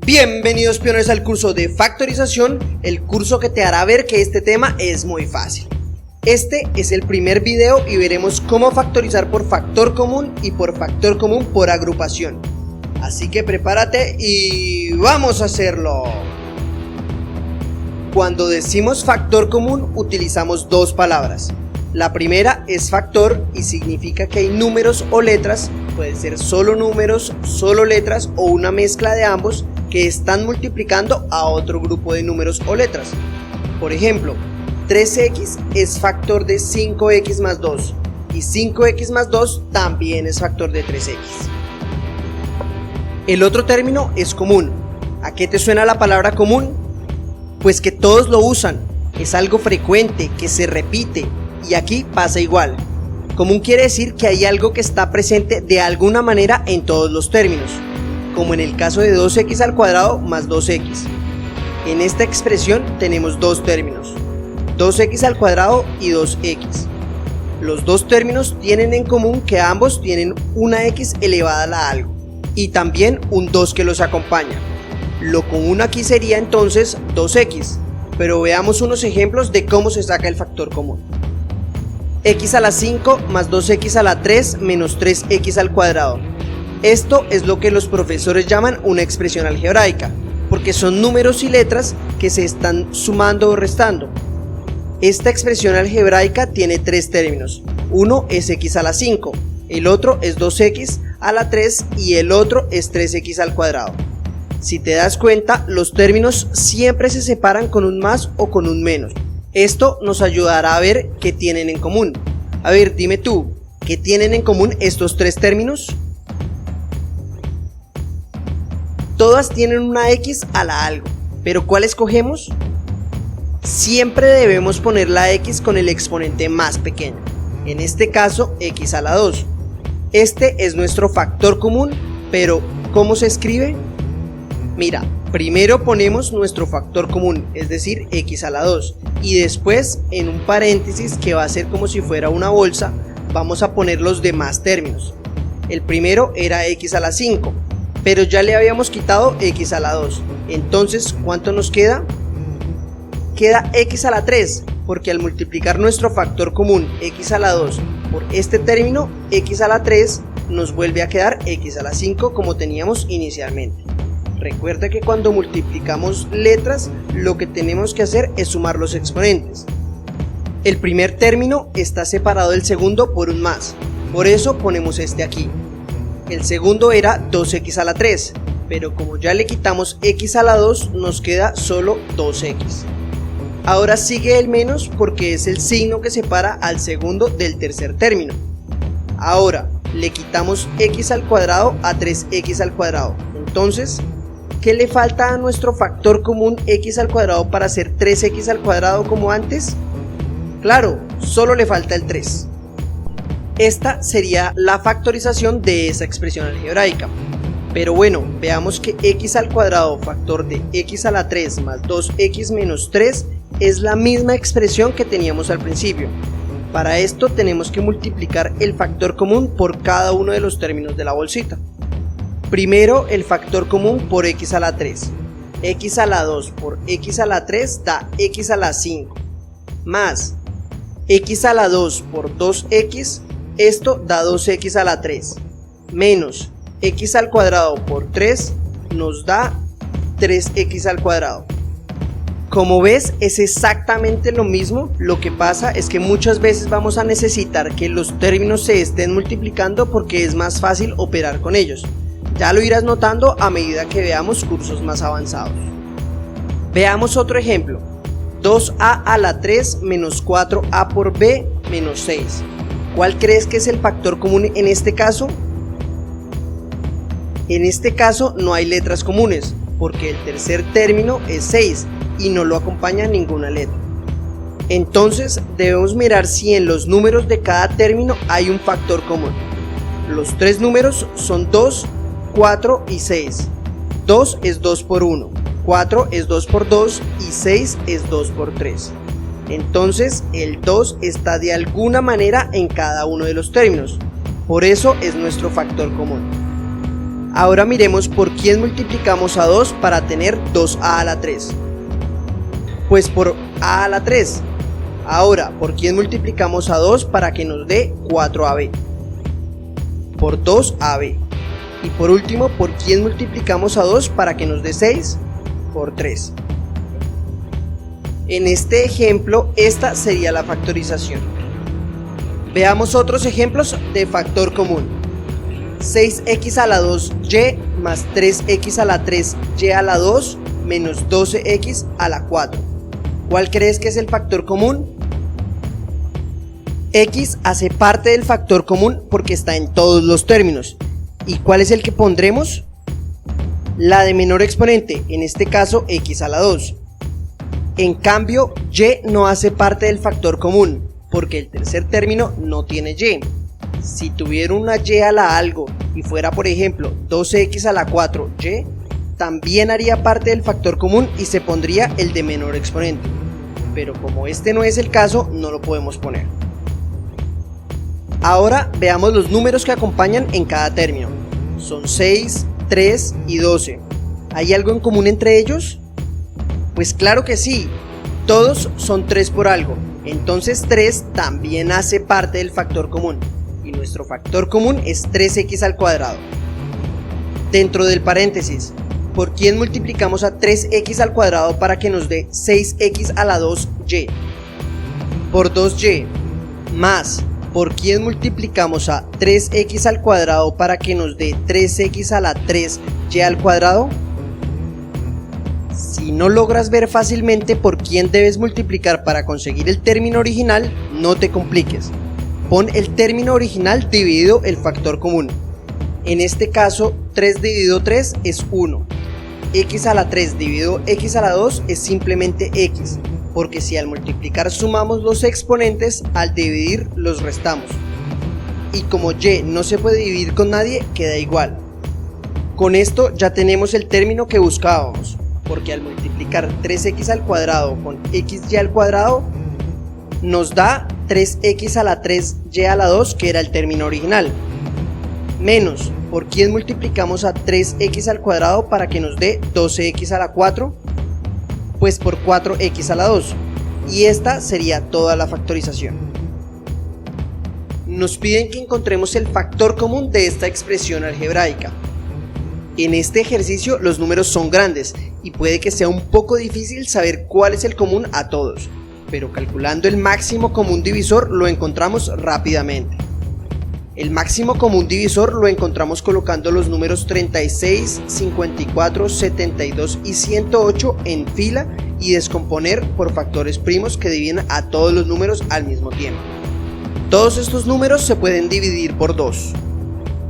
Bienvenidos pioneros al curso de factorización, el curso que te hará ver que este tema es muy fácil. Este es el primer video y veremos cómo factorizar por factor común y por factor común por agrupación. Así que prepárate y ¡vamos a hacerlo! Cuando decimos factor común utilizamos dos palabras. La primera es factor y significa que hay números o letras, puede ser solo números, solo letras o una mezcla de ambos que están multiplicando a otro grupo de números o letras. Por ejemplo, 3x es factor de 5x más 2 y 5x más 2 también es factor de 3x. El otro término es común. ¿A qué te suena la palabra común? Pues que todos lo usan, es algo frecuente, que se repite, y aquí pasa igual. Común quiere decir que hay algo que está presente de alguna manera en todos los términos, como en el caso de 2x al cuadrado más 2x. En esta expresión tenemos dos términos, 2x al cuadrado y 2x. Los dos términos tienen en común que ambos tienen una x elevada a algo, y también un 2 que los acompaña. Lo común aquí sería entonces 2x, pero veamos unos ejemplos de cómo se saca el factor común. X a la 5 más 2x a la 3 menos 3x al cuadrado. Esto es lo que los profesores llaman una expresión algebraica, porque son números y letras que se están sumando o restando. Esta expresión algebraica tiene tres términos. Uno es x a la 5, el otro es 2x a la 3 y el otro es 3x al cuadrado. Si te das cuenta, los términos siempre se separan con un más o con un menos. Esto nos ayudará a ver qué tienen en común. A ver, dime tú, ¿qué tienen en común estos tres términos? Todas tienen una x a la algo, pero ¿cuál escogemos? Siempre debemos poner la x con el exponente más pequeño, en este caso x a la 2. Este es nuestro factor común, pero ¿cómo se escribe? Mira, primero ponemos nuestro factor común, es decir, x a la 2, y después en un paréntesis que va a ser como si fuera una bolsa, vamos a poner los demás términos. El primero era x a la 5, pero ya le habíamos quitado x a la 2, entonces ¿cuánto nos queda? Queda x a la 3, porque al multiplicar nuestro factor común x a la 2 por este término, x a la 3 nos vuelve a quedar x a la 5 como teníamos inicialmente. Recuerda que cuando multiplicamos letras, lo que tenemos que hacer es sumar los exponentes. El primer término está separado del segundo por un más, por eso ponemos este aquí. El segundo era 2x a la 3, pero como ya le quitamos x a la 2, nos queda solo 2x. Ahora sigue el menos porque es el signo que separa al segundo del tercer término. Ahora le quitamos x al cuadrado a 3x al cuadrado, entonces ¿qué le falta a nuestro factor común x al cuadrado para hacer 3x al cuadrado como antes? Claro, solo le falta el 3. Esta sería la factorización de esa expresión algebraica. Pero bueno, veamos que x al cuadrado factor de x a la 3 más 2x menos 3 es la misma expresión que teníamos al principio. Para esto tenemos que multiplicar el factor común por cada uno de los términos de la bolsita. Primero el factor común por x a la 3, x a la 2 por x a la 3 da x a la 5, más x a la 2 por 2x, esto da 2x a la 3, menos x al cuadrado por 3 nos da 3x al cuadrado. Como ves, es exactamente lo mismo, lo que pasa es que muchas veces vamos a necesitar que los términos se estén multiplicando porque es más fácil operar con ellos. Ya lo irás notando a medida que veamos cursos más avanzados. Veamos otro ejemplo. 2a a la 3 menos 4a por b menos 6. ¿Cuál crees que es el factor común en este caso? En este caso no hay letras comunes, porque el tercer término es 6 y no lo acompaña ninguna letra. Entonces debemos mirar si en los números de cada término hay un factor común. Los tres números son 2, 4 y 6. 2 es 2 por 1, 4 es 2 por 2 y 6 es 2 por 3. Entonces el 2 está de alguna manera en cada uno de los términos, por eso es nuestro factor común. Ahora miremos por quién multiplicamos a 2 para tener 2a a la 3. Pues por a a la 3. Ahora, ¿por quién multiplicamos a 2 para que nos dé 4ab? Por 2ab. Y por último, ¿por quién multiplicamos a 2 para que nos dé 6? Por 3. En este ejemplo, esta sería la factorización. Veamos otros ejemplos de factor común. 6x a la 2y más 3x a la 3y a la 2 menos 12x a la 4. ¿Cuál crees que es el factor común? X hace parte del factor común porque está en todos los términos. ¿Y cuál es el que pondremos? La de menor exponente, en este caso x a la 2. En cambio, y no hace parte del factor común porque el tercer término no tiene y. Si tuviera una y a la algo y fuera por ejemplo 12x a la 4y, también haría parte del factor común y se pondría el de menor exponente. Pero como este no es el caso, no lo podemos poner. Ahora veamos los números que acompañan en cada término. Son 6, 3 y 12. ¿Hay algo en común entre ellos? Pues claro que sí, todos son 3 por algo, entonces 3 también hace parte del factor común, y nuestro factor común es 3x al cuadrado. Dentro del paréntesis, ¿por quién multiplicamos a 3x al cuadrado para que nos dé 6x a la 2y? Por 2y, más, ¿por quién multiplicamos a 3x al cuadrado para que nos dé 3x a la 3y al cuadrado? Si no logras ver fácilmente por quién debes multiplicar para conseguir el término original, no te compliques. Pon el término original dividido el factor común. En este caso, 3 dividido 3 es 1. X a la 3 dividido x a la 2 es simplemente x, porque si al multiplicar sumamos los exponentes, al dividir los restamos. Y como y no se puede dividir con nadie, queda igual. Con esto ya tenemos el término que buscábamos, porque al multiplicar 3x al cuadrado con xy al cuadrado nos da 3x a la 3y a la 2, que era el término original, menos por quién multiplicamos a 3x al cuadrado para que nos dé 12x a la 4, pues por 4x a la 2, y esta sería toda la factorización. Nos piden que encontremos el factor común de esta expresión algebraica. En este ejercicio los números son grandes y puede que sea un poco difícil saber cuál es el común a todos, pero calculando el máximo común divisor lo encontramos rápidamente. El máximo común divisor lo encontramos colocando los números 36, 54, 72 y 108 en fila y descomponer por factores primos que dividen a todos los números al mismo tiempo. Todos estos números se pueden dividir por 2.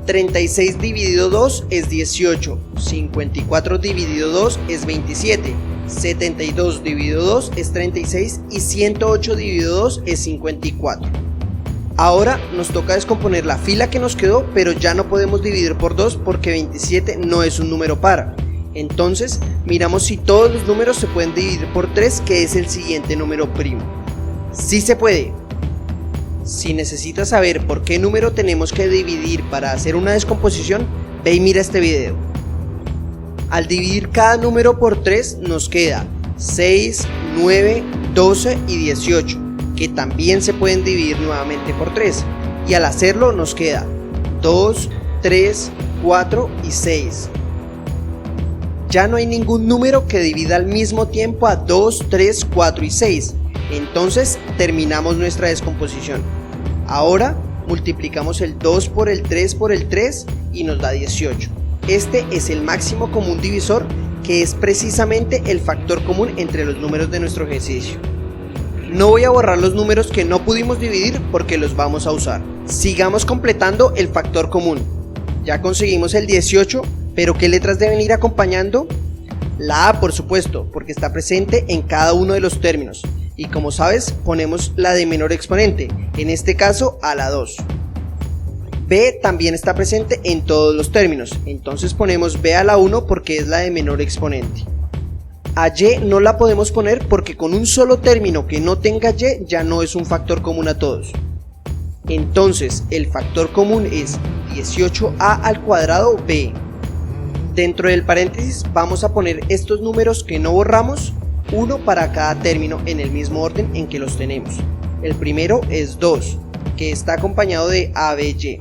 36 dividido 2 es 18, 54 dividido 2 es 27, 72 dividido 2 es 36 y 108 dividido 2 es 54. Ahora nos toca descomponer la fila que nos quedó, pero ya no podemos dividir por 2 porque 27 no es un número par. Entonces miramos si todos los números se pueden dividir por 3, que es el siguiente número primo. Sí se puede. Si necesitas saber por qué número tenemos que dividir para hacer una descomposición, ve y mira este video. Al dividir cada número por 3 nos queda 6, 9, 12 y 18, que también se pueden dividir nuevamente por 3, y al hacerlo nos queda 2, 3, 4 y 6. Ya no hay ningún número que divida al mismo tiempo a 2, 3, 4 y 6, entonces terminamos nuestra descomposición. Ahora multiplicamos el 2 por el 3 por el 3 y nos da 18. Este es el máximo común divisor, que es precisamente el factor común entre los números de nuestro ejercicio. No voy a borrar los números que no pudimos dividir porque los vamos a usar. Sigamos completando el factor común. Ya conseguimos el 18, pero ¿qué letras deben ir acompañando? La A, por supuesto, porque está presente en cada uno de los términos. Y como sabes, ponemos la de menor exponente, en este caso a la 2. B también está presente en todos los términos, entonces ponemos B a la 1 porque es la de menor exponente. A Y no la podemos poner porque con un solo término que no tenga Y ya no es un factor común a todos. Entonces el factor común es 18a al cuadrado B. Dentro del paréntesis vamos a poner estos números que no borramos, uno para cada término en el mismo orden en que los tenemos. El primero es 2, que está acompañado de ABY.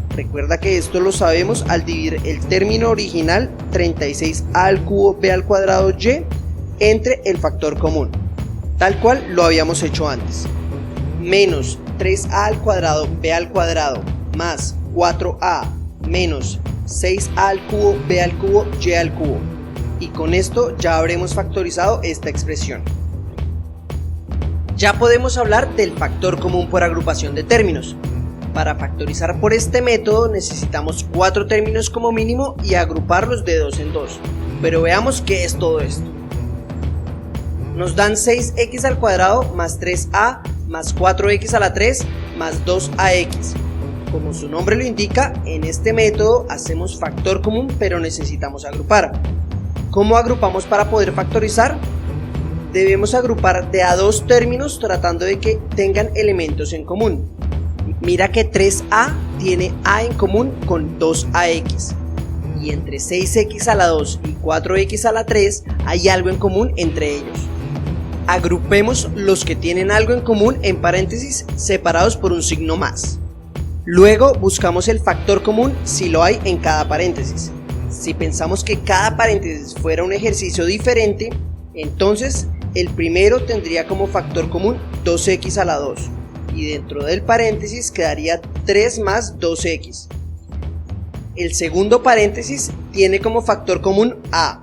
Recuerda que esto lo sabemos al dividir el término original 36a al cubo b al cuadrado y entre el factor común, tal cual lo habíamos hecho antes. Menos 3a al cuadrado b al cuadrado más 4a menos 6a al cubo b al cubo y al cubo. Y con esto ya habremos factorizado esta expresión. Ya podemos hablar del factor común por agrupación de términos. Para factorizar por este método necesitamos 4 términos como mínimo y agruparlos de 2 en 2. Pero veamos qué es todo esto. Nos dan 6x al cuadrado más 3a más 4x a la 3 más 2ax. Como su nombre lo indica, en este método hacemos factor común pero necesitamos agrupar. ¿Cómo agrupamos para poder factorizar? Debemos agrupar de a 2 términos tratando de que tengan elementos en común. Mira que 3a tiene a en común con 2ax. Y entre 6x a la 2 y 4x a la 3 hay algo en común entre ellos. Agrupemos los que tienen algo en común en paréntesis separados por un signo más. Luego buscamos el factor común si lo hay en cada paréntesis. Si pensamos que cada paréntesis fuera un ejercicio diferente, entonces el primero tendría como factor común 2x a la 2 y dentro del paréntesis quedaría 3 más 2x. El segundo paréntesis tiene como factor común a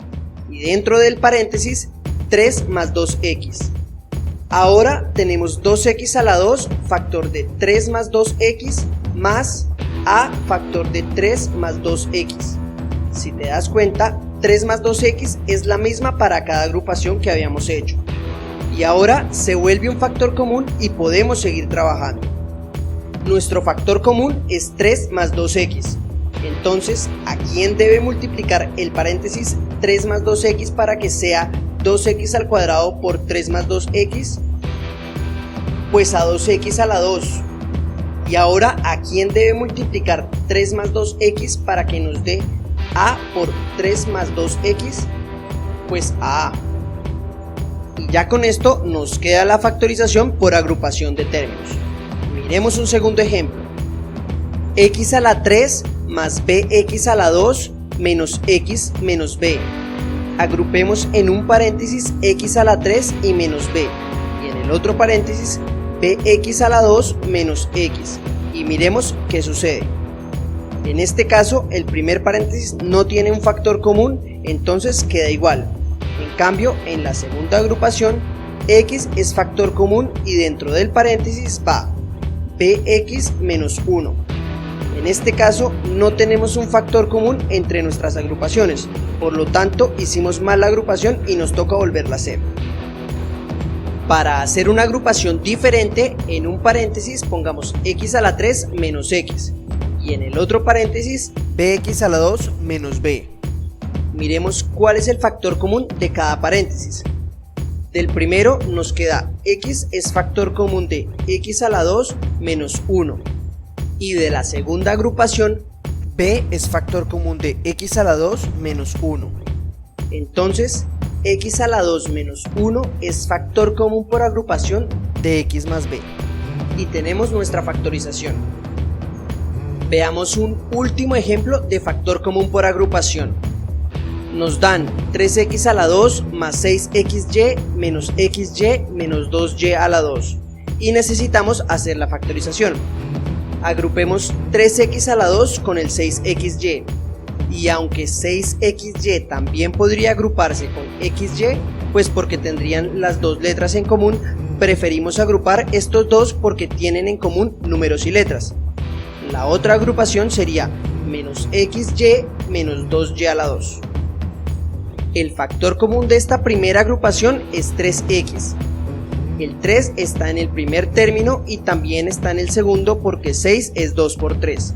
y dentro del paréntesis 3 más 2x. Ahora tenemos 2x a la 2 factor de 3 más 2x más a factor de 3 más 2x. Si te das cuenta, 3 más 2x es la misma para cada agrupación que habíamos hecho. Y ahora se vuelve un factor común y podemos seguir trabajando. Nuestro factor común es 3 más 2x. Entonces, ¿a quién debe multiplicar el paréntesis 3 más 2x para que sea 2x al cuadrado por 3 más 2x? Pues a 2x a la 2. Y ahora, ¿a quién debe multiplicar 3 más 2x para que nos dé a por 3 más 2x? Pues a a. Y ya con esto nos queda la factorización por agrupación de términos. Miremos un segundo ejemplo. X a la 3 más bx a la 2 menos x menos b. Agrupemos en un paréntesis x a la 3 y menos b. Y en el otro paréntesis bx a la 2 menos x. Y miremos qué sucede. En este caso el primer paréntesis no tiene un factor común, entonces queda igual. En cambio, en la segunda agrupación, x es factor común y dentro del paréntesis va bx menos 1. En este caso no tenemos un factor común entre nuestras agrupaciones, por lo tanto hicimos mal la agrupación y nos toca volverla a hacer. Para hacer una agrupación diferente, en un paréntesis pongamos x a la 3 menos x y en el otro paréntesis bx a la 2 menos b. Miremos cuál es el factor común de cada paréntesis. Del primero nos queda x es factor común de x a la 2 menos 1. Y de la segunda agrupación, b es factor común de x a la 2 menos 1. Entonces, x a la 2 menos 1 es factor común por agrupación de x más b. Y tenemos nuestra factorización. Veamos un último ejemplo de factor común por agrupación. Nos dan 3x a la 2 más 6xy menos xy menos 2y a la 2. Y necesitamos hacer la factorización. Agrupemos 3x a la 2 con el 6xy. Y aunque 6xy también podría agruparse con xy, pues porque tendrían las dos letras en común, preferimos agrupar estos dos porque tienen en común números y letras. La otra agrupación sería menos xy menos 2y a la 2. El factor común de esta primera agrupación es 3x. El 3 está en el primer término y también está en el segundo porque 6 es 2 por 3.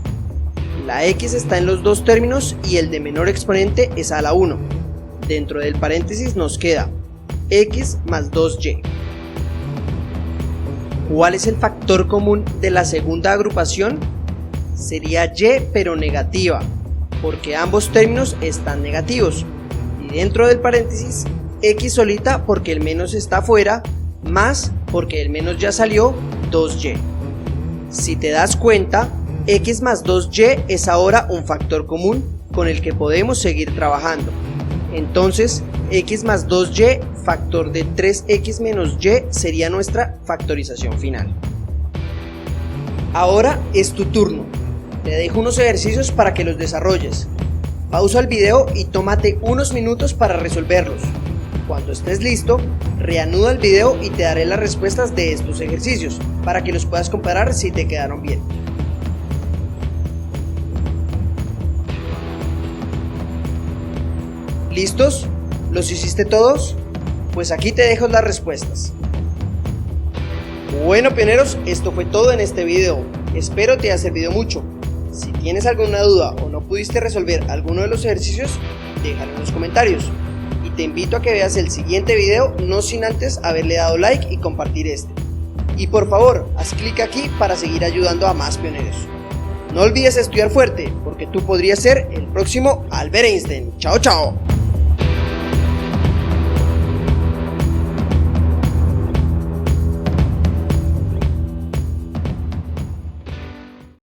La x está en los dos términos y el de menor exponente es a la 1. Dentro del paréntesis nos queda x más 2y. ¿Cuál es el factor común de la segunda agrupación? Sería y pero negativa. porque ambos términos están negativos, y dentro del paréntesis x solita porque el menos está afuera, más porque el menos ya salió, 2y. Si te das cuenta, x más 2y es ahora un factor común con el que podemos seguir trabajando. Entonces, x más 2y factor de 3x menos y sería nuestra factorización final. Ahora es tu turno. Te dejo unos ejercicios para que los desarrolles. Pausa el video y tómate unos minutos para resolverlos. Cuando estés listo, reanuda el video y te daré las respuestas de estos ejercicios para que los puedas comparar si te quedaron bien. ¿Listos? ¿Los hiciste todos? Pues aquí te dejo las respuestas. Bueno, pioneros, esto fue todo en este video. Espero te haya servido mucho. Si tienes alguna duda o no pudiste resolver alguno de los ejercicios, déjalo en los comentarios. Y te invito a que veas el siguiente video, no sin antes haberle dado like y compartir este. Y por favor, haz clic aquí para seguir ayudando a más pioneros. No olvides estudiar fuerte, porque tú podrías ser el próximo Albert Einstein. ¡Chao, chao!